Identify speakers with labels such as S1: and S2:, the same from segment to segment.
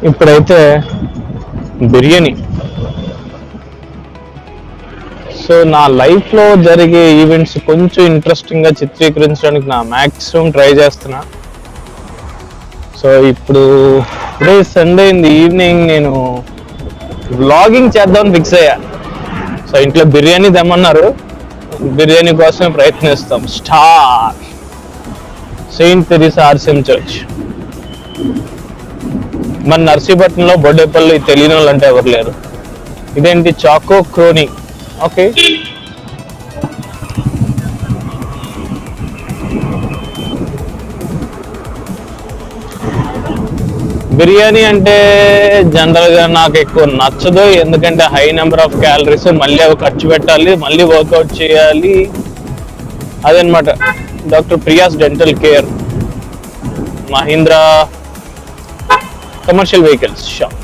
S1: ఇప్పుడైతే బిర్యానీ. సో నా లైఫ్లో జరిగే ఈవెంట్స్ కొంచెం ఇంట్రెస్టింగ్గా చిత్రీకరించడానికి నా మ్యాక్సిమం ట్రై చేస్తున్నా. సో ఇప్పుడే సండే ఇన్ ది ఈవినింగ్ నేను వ్లాగింగ్ చేద్దామని ఫిక్స్ అయ్యా. సో ఇంట్లో బిర్యానీ తెమ్మన్నారు, బిర్యానీ కోసమే ప్రయత్నిస్తాం. Star Saint Teresa RCM church. మన నర్సీపట్నంలో బొడ్డేపల్లి తెలియని వాళ్ళు అంటే ఎవరు లేరు. ఇదేంటి చాకో క్రోనీ. ఓకే, బిర్యానీ అంటే జనరల్గా నాకు ఎక్కువ నచ్చదు, ఎందుకంటే హై నెంబర్ ఆఫ్ క్యాలరీస్, మళ్ళీ అవి ఖర్చు పెట్టాలి, మళ్ళీ వర్కౌట్ చేయాలి. అదనమాట. Doctor Priya's dental care, Mahindra commercial vehicles shop.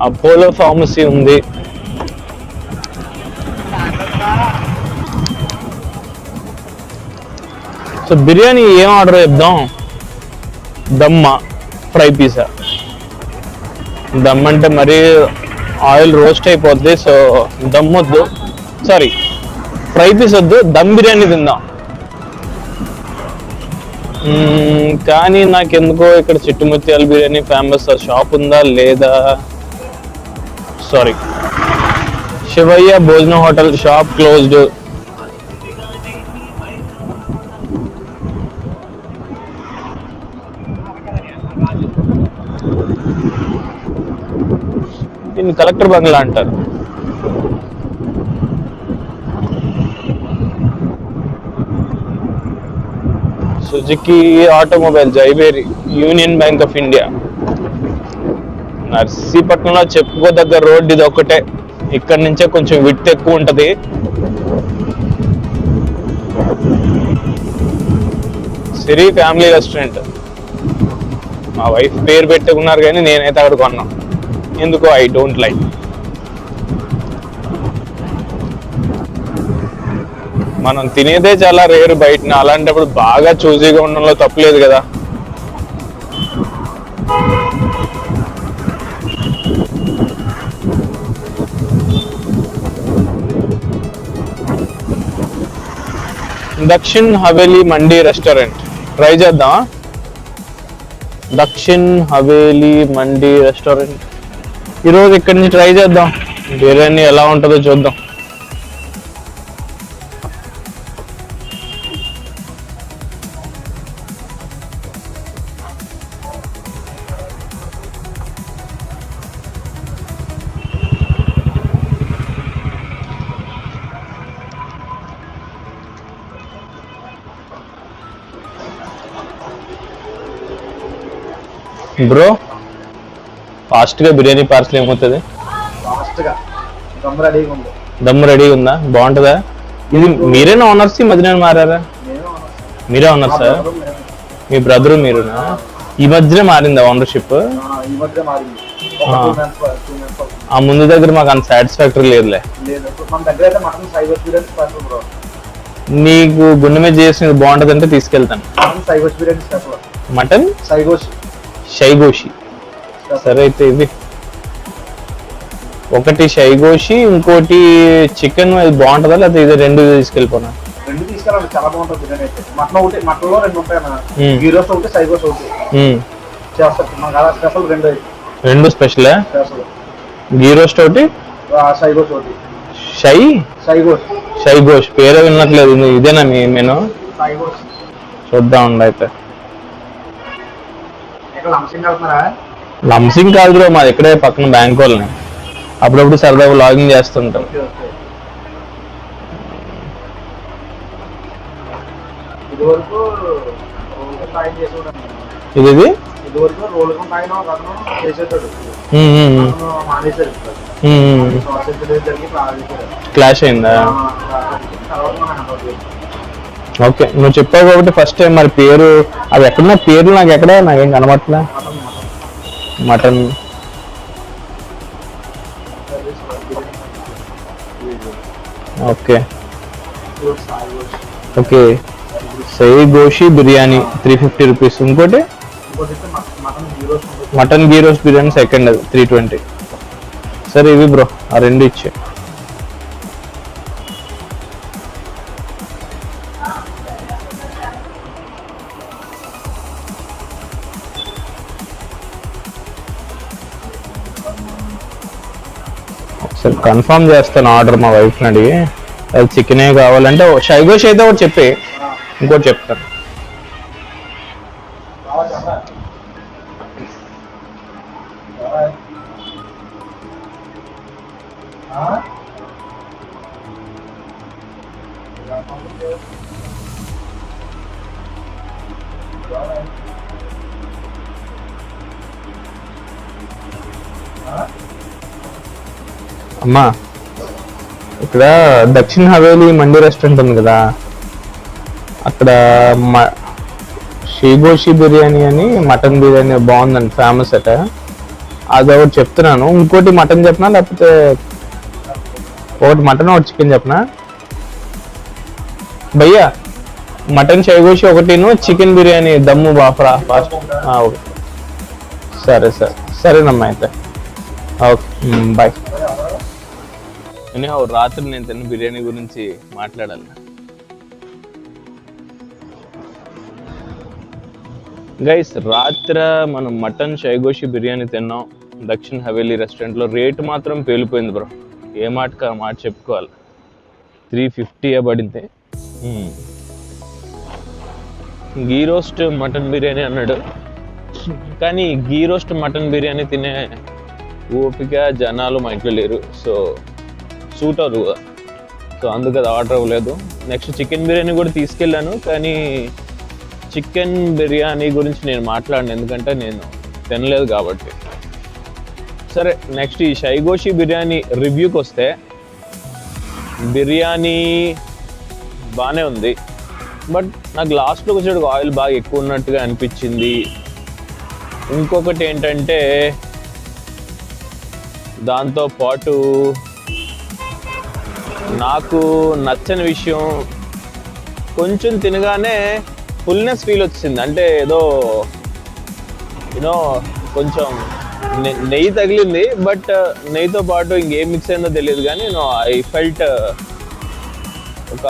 S1: Apollo pharmacy ఉంది. సో బిర్యానీ ఏం ఆర్డర్ చేద్దాం? దమ్మా, ఫ్రై పీసా? దమ్ అంటే మరీ ఆయిల్ రోస్ట్ అయిపోద్ది, సో దమ్ వద్దు, సారీ ఫ్రై పీస్ వద్దు, దమ్ బిర్యానీ తిందాం. కానీ నాకెందుకో ఇక్కడ చిట్టుముత్యాల బిర్యానీ ఫేమస్. ఆ షాప్ ఉందా లేదా? సారీ, శివయ్య భోజనం హోటల్ షాప్ క్లోజ్డ్. దీన్ని కలెక్టర్ బంగ్లా అంటారు. సుజుకి ఆటోమొబైల్స్, జైబేరి, యూనియన్ బ్యాంక్ ఆఫ్ ఇండియా. నర్సీపట్నంలో చెప్పుకోదగ్గ రోడ్ ఇది ఒకటే. ఇక్కడ నుంచే కొంచెం విడ్త్ ఎక్కువ ఉంటది. సిరి ఫ్యామిలీ రెస్టారెంట్ మా వైఫ్ పేరు పెట్టుకున్నారు, కానీ నేనైతే అక్కడ కొన్నా. ఎందుకో ఐ డోంట్ లైక్. మనం తినేదే చాలా రేరు బయటన, అలాంటప్పుడు బాగా చూజీగా ఉండడంలో తప్పులేదు కదా. దక్షిణ్ హవేలీ మండీ రెస్టారెంట్ ట్రై చేద్దాం. దక్షిణ్ హవేలీ మండీ రెస్టారెంట్ ఈరోజు ఇక్కడి నుంచి ట్రై చేద్దాం. బిర్యానీ ఎలా ఉంటుందో చూద్దాం. బ్రో, ఫాస్ట్గా బిర్యానీ పార్సల్ ఏమవుతుంది? దమ్ రెడీగా ఉందా? బాగుంటుందా? ఇది మీరేనా ఓనర్స్? ఈ మధ్యన మారారా? మీరే ఓనర్ సార్? మీ బ్రదరు మీరునా? ఈ మధ్యనే మారిందా ఓనర్షిప్? ఆ ముందు దగ్గర మాకు అంత సాటిస్ఫాక్టరీ లేదులే. నీకు గుండె మీద చేసినది బాగుంటుంది అంటే తీసుకెళ్తాను. మటన్ షైగోషి. సరే అయితే ఇది ఒకటి షైగోషి, ఇంకోటి చికెన్. అది బాగుంటుందా లేదా? ఇది రెండు తీసుకెళ్ళిపోనా?
S2: రెండు తీసుకెళ్ళండి, చాలా బాగుంటుంది బిర్యానీ అయితే. మటన్ ఒకటి, మటన్లో రెండు ఉంటాయన్నా, గీ రోస్ట్ ఒకటి, షైగోషి ఒకటి చేస్తారు. మనకు స్పెషల్ రెండు అయితే. రెండు
S1: స్పెషల్ గీ రోస్ట్ ఒకటి,
S2: షైగోషి ఒకటి.
S1: షైగోష్ పేరే విన్నట్లేదు. ఇదేనా మీ మెను? చూద్దాం ఉండ అయితే. లంసింగ్ కాదు బ్రో, మాది ఇక్కడే పక్కన బ్యాంక్ వాళ్ళని. అప్పుడప్పుడు సరదాగా లాగింగ్ చేస్తుంటాం. ఇది క్లాష్ అయిందా? ఓకే, నువ్వు చెప్పావు కాబట్టి ఫస్ట్ టైం. మరి పేరు అది ఎక్కడున్నా పేర్లు నాకు ఎక్కడ నాకేం కనబట్లే. Mutton okay okay, Sahih Ghosi biryani 350 rupees. ఇంకోటి మటన్ గీ రోస్ట్ బిర్యానీ సెకండ్, అది 320. సరే ఇవి బ్రో, ఆ రెండు ఇచ్చే. ఒకసారి కన్ఫర్మ్ చేస్తాను ఆర్డర్ మా వైఫ్ని అడిగి. అది చికెనే కావాలంటే షైగోష్ అయితే ఒకటి చెప్పి, ఇంకోటి చెప్తాను. అమ్మా, ఇక్కడ దక్షిణ హవేలీ మండి రెస్టారెంట్ ఉంది కదా, అక్కడ షీగోషి బిర్యానీ అని మటన్ బిర్యానీ బాగుందండి, ఫేమస్ అట. అది ఒకటి చెప్తున్నాను. ఇంకోటి మటన్ చెప్పనా, లేకపోతే ఒకటి మటన్ ఒకటి చికెన్ చెప్పనా? భయ్యా మటన్ షైగోషి ఒకటిను, చికెన్ బిర్యానీ దమ్ము బాఫరా ఫాస్ట్. ఓకే సరే సరే, సరేనమ్మా అయితే. Okay bye. రాత్రి నేను తిన్న బిర్యానీ గురించి మాట్లాడాలి. గైస్, రాత్రి మనం మటన్ షైగోషి బిర్యానీ తిన్నాం దక్షిణ హవేలీ రెస్టారెంట్లో. రేటు మాత్రం పేలిపోయింది బ్రో, ఏ మాట మాట చెప్పుకోవాలి. 350 పడింది. గీ రోస్ట్ మటన్ బిర్యానీ అన్నాడు, కానీ గీ రోస్ట్ మటన్ బిర్యానీ తినే ఓపిక జనాలు మా ఇంట్లో లేరు. సో సూట్ అవ్వదు కదా, సో అందుకు అది ఆర్డర్ అవ్వలేదు. నెక్స్ట్ చికెన్ బిర్యానీ కూడా తీసుకెళ్ళాను, కానీ చికెన్ బిర్యానీ గురించి నేను మాట్లాడను, ఎందుకంటే నేను తినలేదు కాబట్టి. సరే, నెక్స్ట్ ఈ షైగోషి బిర్యానీ రివ్యూకి వస్తే, బిర్యానీ బాగానే ఉంది, బట్ నాకు లాస్ట్లోకి వచ్చేటికి ఆయిల్ బాగా ఎక్కువ ఉన్నట్టుగా అనిపించింది. ఇంకొకటి ఏంటంటే, దాంతోపాటు నాకు నచ్చని విషయం, కొంచెం తినగానే ఫుల్నెస్ ఫీల్ వచ్చింది. అంటే ఏదో కొంచెం నెయ్యి తగిలింది, బట్ నెయ్యితో పాటు ఇంకేం మిక్స్ అయిందో తెలియదు, కానీ ఐ ఫెల్ట్ ఒక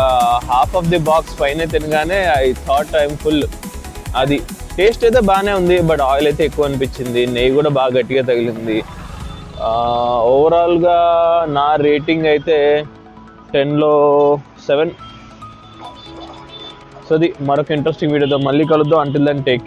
S1: హాఫ్ ఆఫ్ ది బాక్స్ పైన తినగానే ఐ థాట్ ఐఎమ్ ఫుల్. అది టేస్ట్ అయితే బాగానే ఉంది, బట్ ఆయిల్ అయితే ఎక్కువ అనిపించింది, నెయ్యి కూడా బాగా గట్టిగా తగిలింది. ఓవరాల్గా నా రేటింగ్ అయితే 10లో 7. సో అది మరొక ఇంట్రెస్టింగ్ వీడియోతో మళ్ళీ కలుద్దాం. Until then take